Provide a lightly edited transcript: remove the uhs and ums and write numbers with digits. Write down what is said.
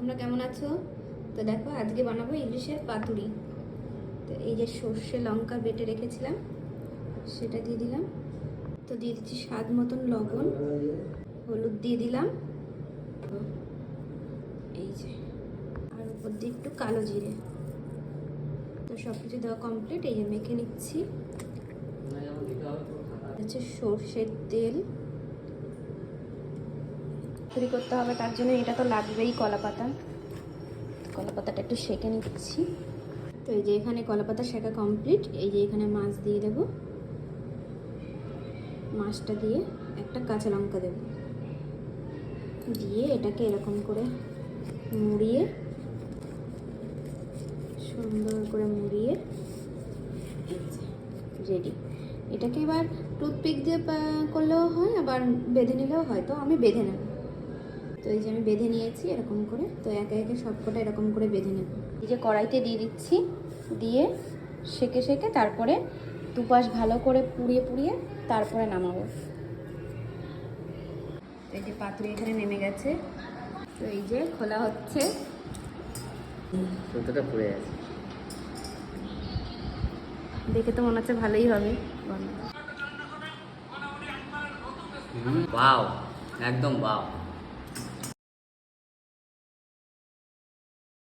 তোমরা কেমন আছো? তো দেখো আজকে বানাবো ইলিশের পাতুরি। তো এই যে সর্ষে লঙ্কা বেটে রেখেছিলাম সেটা দিয়ে দিলাম। তো দিয়ে দিচ্ছি স্বাদ মতন লবণ, হলুদ দিয়ে দিলাম, এই যে আর উপর দিয়ে একটু কালো জিরে। তো সব কিছু দেওয়া কমপ্লিট। এই যে মেখে নিচ্ছি। হচ্ছে সর্ষের তেল তৈরি করতে হবে, তার জন্য এটা তো লাগবেই কলা পাতা। কলা পাতাটা একটু সেঁকে নিচ্ছি। তো এই যে এখানে কলা পাতা সেঁকা কমপ্লিট। এই যে এখানে মাছ দিয়ে দেব, মাছটা দিয়ে একটা কাঁচা লঙ্কা দেব, দিয়ে এটাকে এরকম করে মুড়িয়ে, সুন্দর করে মুড়িয়ে রেডি। এটাকে এবার টুথপিক দিয়ে করলেও হয়, আবার বেঁধে নিলেও হয়। তো আমি বেঁধে নেব। তো এই যে আমি বেঁধে নিয়েছি এরকম করে। তো একে একে সবকটা এরকম করে বেঁধে নেব। এই যে কড়াইতে দিয়ে দিচ্ছি, দিয়ে সেঁকে সেঁকে তারপরে দুপাশ ভালো করে পুড়িয়ে পুড়িয়ে তারপরে নামাবো। তো এই যে পাতুরি এখানে নেমে গেছে। তো এই যে খোলা হচ্ছে। সুতোটা পুড়ে গেছে। দেখে তো মনে হচ্ছে ভালোই হবে। ওয়াও, একদম ওয়াও।